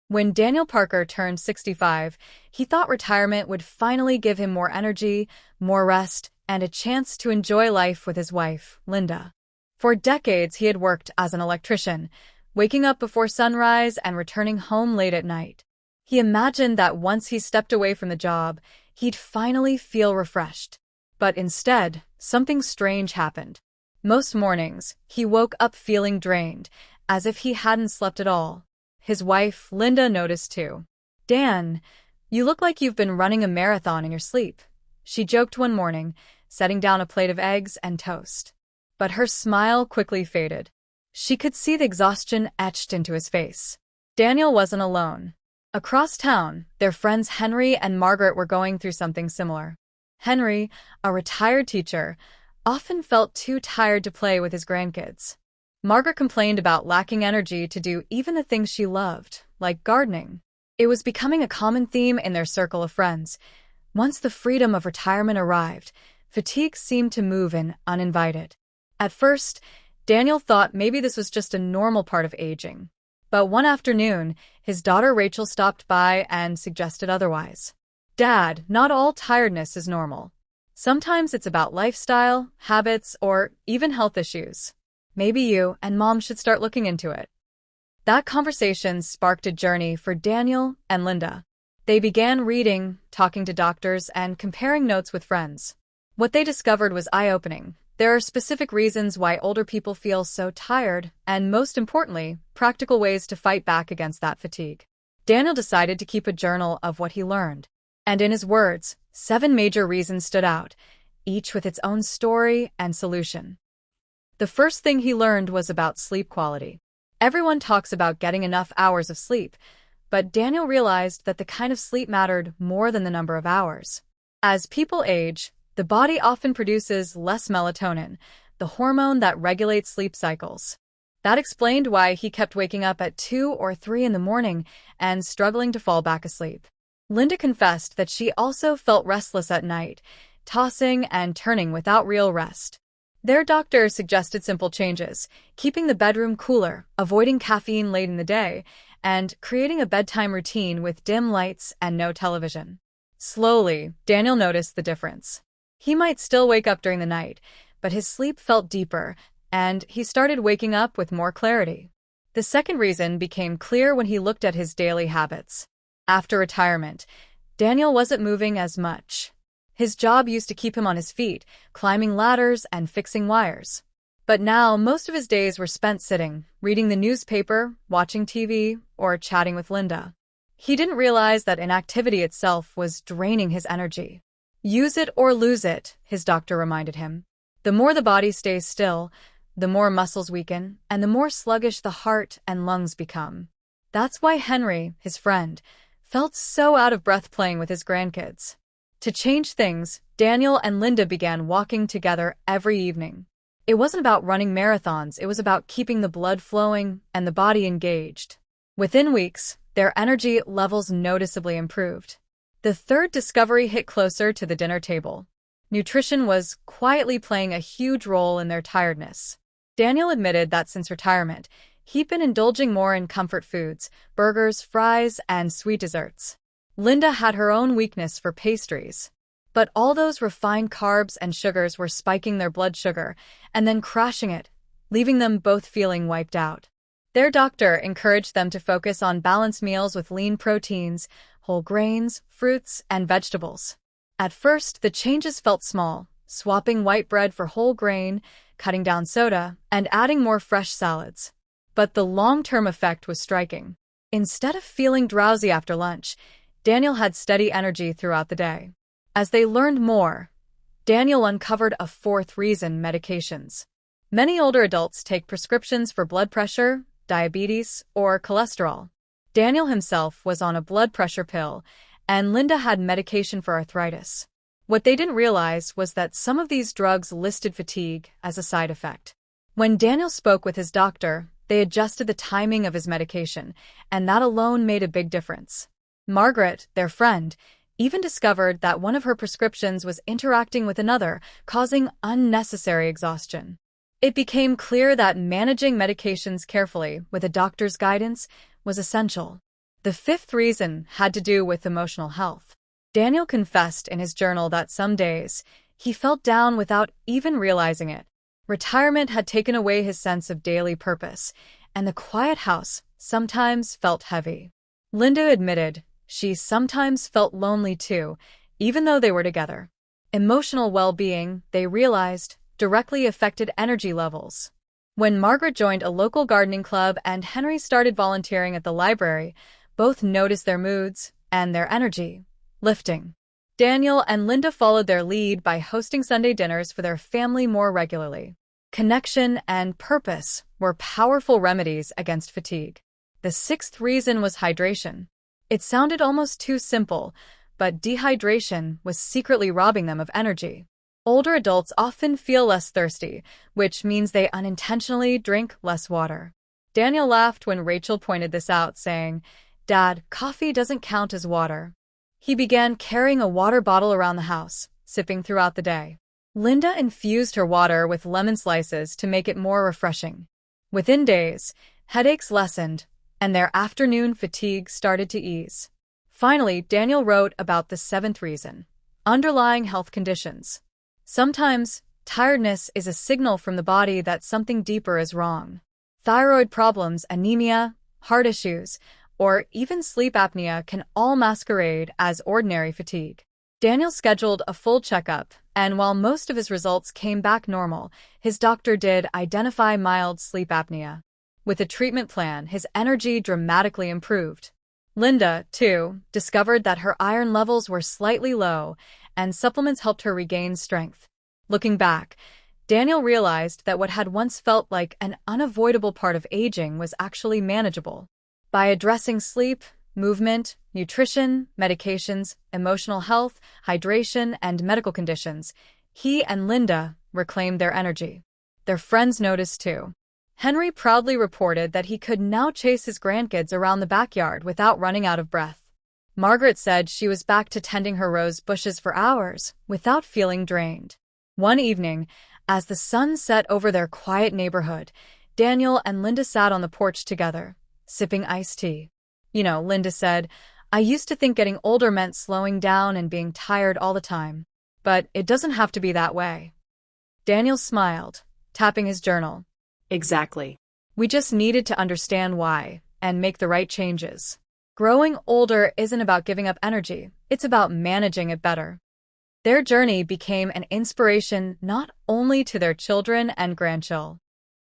When Daniel Parker turned 65, he thought retirement would finally give him more energy, more rest, and a chance to enjoy life with his wife, Linda. For decades, he had worked as an electrician, waking up before sunrise and returning home late at night. He imagined that once he stepped away from the job, he'd finally feel refreshed. But instead, something strange happened. Most mornings, he woke up feeling drained, as if he hadn't slept at all. His wife, Linda, noticed too. "Dan, you look like you've been running a marathon in your sleep," she joked one morning, setting down a plate of eggs and toast. But her smile quickly faded. She could see the exhaustion etched into his face. Daniel wasn't alone. Across town, their friends Henry and Margaret were going through something similar. Henry, a retired teacher, often felt too tired to play with his grandkids. Margaret complained about lacking energy to do even the things she loved, like gardening. It was becoming a common theme in their circle of friends. Once the freedom of retirement arrived, fatigue seemed to move in uninvited. At first, Daniel thought maybe this was just a normal part of aging. But one afternoon, his daughter Rachel stopped by and suggested otherwise. "Dad, not all tiredness is normal. Sometimes it's about lifestyle, habits, or even health issues. Maybe you and Mom should start looking into it." That conversation sparked a journey for Daniel and Linda. They began reading, talking to doctors, and comparing notes with friends. What they discovered was eye-opening. There are specific reasons why older people feel so tired, and most importantly, practical ways to fight back against that fatigue. Daniel decided to keep a journal of what he learned. And in his words, 7 major reasons stood out, each with its own story and solution. The first thing he learned was about sleep quality. Everyone talks about getting enough hours of sleep, but Daniel realized that the kind of sleep mattered more than the number of hours. As people age, the body often produces less melatonin, the hormone that regulates sleep cycles. That explained why he kept waking up at 2 or 3 in the morning and struggling to fall back asleep. Linda confessed that she also felt restless at night, tossing and turning without real rest. Their doctor suggested simple changes, keeping the bedroom cooler, avoiding caffeine late in the day, and creating a bedtime routine with dim lights and no television. Slowly, Daniel noticed the difference. He might still wake up during the night, but his sleep felt deeper, and he started waking up with more clarity. The second reason became clear when he looked at his daily habits. After retirement, Daniel wasn't moving as much. His job used to keep him on his feet, climbing ladders and fixing wires. But now, most of his days were spent sitting, reading the newspaper, watching TV, or chatting with Linda. He didn't realize that inactivity itself was draining his energy. "Use it or lose it," his doctor reminded him. "The more the body stays still, the more muscles weaken, and the more sluggish the heart and lungs become." That's why Henry, his friend, felt so out of breath playing with his grandkids. To change things, Daniel and Linda began walking together every evening. It wasn't about running marathons, it was about keeping the blood flowing and the body engaged. Within weeks, their energy levels noticeably improved. The third discovery hit closer to the dinner table. Nutrition was quietly playing a huge role in their tiredness. Daniel admitted that since retirement, he'd been indulging more in comfort foods, burgers, fries, and sweet desserts. Linda had her own weakness for pastries. But all those refined carbs and sugars were spiking their blood sugar and then crashing it, leaving them both feeling wiped out. Their doctor encouraged them to focus on balanced meals with lean proteins, whole grains, fruits, and vegetables. At first, the changes felt small, swapping white bread for whole grain, cutting down soda, and adding more fresh salads. But the long-term effect was striking. Instead of feeling drowsy after lunch, Daniel had steady energy throughout the day. As they learned more, Daniel uncovered a fourth reason: medications. Many older adults take prescriptions for blood pressure, diabetes, or cholesterol. Daniel himself was on a blood pressure pill, and Linda had medication for arthritis. What they didn't realize was that some of these drugs listed fatigue as a side effect. When Daniel spoke with his doctor, they adjusted the timing of his medication, and that alone made a big difference. Margaret, their friend, even discovered that one of her prescriptions was interacting with another, causing unnecessary exhaustion. It became clear that managing medications carefully with a doctor's guidance was essential. The fifth reason had to do with emotional health. Daniel confessed in his journal that some days he felt down without even realizing it. Retirement had taken away his sense of daily purpose, and the quiet house sometimes felt heavy. Linda admitted she sometimes felt lonely too, even though they were together. Emotional well-being, they realized, directly affected energy levels. When Margaret joined a local gardening club and Henry started volunteering at the library, both noticed their moods and their energy lifting. Daniel and Linda followed their lead by hosting Sunday dinners for their family more regularly. Connection and purpose were powerful remedies against fatigue. The sixth reason was hydration. It sounded almost too simple, but dehydration was secretly robbing them of energy. Older adults often feel less thirsty, which means they unintentionally drink less water. Daniel laughed when Rachel pointed this out, saying, "Dad, coffee doesn't count as water." He began carrying a water bottle around the house, sipping throughout the day. Linda infused her water with lemon slices to make it more refreshing. Within days, headaches lessened, and their afternoon fatigue started to ease. Finally, Daniel wrote about the seventh reason: underlying health conditions. Sometimes, tiredness is a signal from the body that something deeper is wrong. Thyroid problems, anemia, heart issues, or even sleep apnea can all masquerade as ordinary fatigue. Daniel scheduled a full checkup, and while most of his results came back normal, his doctor did identify mild sleep apnea. With a treatment plan, his energy dramatically improved. Linda, too, discovered that her iron levels were slightly low, and supplements helped her regain strength. Looking back, Daniel realized that what had once felt like an unavoidable part of aging was actually manageable. By addressing sleep, movement, nutrition, medications, emotional health, hydration, and medical conditions, he and Linda reclaimed their energy. Their friends noticed too. Henry proudly reported that he could now chase his grandkids around the backyard without running out of breath. Margaret said she was back to tending her rose bushes for hours without feeling drained. One evening, as the sun set over their quiet neighborhood, Daniel and Linda sat on the porch together, sipping iced tea. Linda said, "I used to think getting older meant slowing down and being tired all the time. But it doesn't have to be that way." Daniel smiled, tapping his journal. Exactly. We just needed to understand why and make the right changes. Growing older isn't about giving up energy, it's about managing it better. Their journey became an inspiration not only to their children and grandchildren,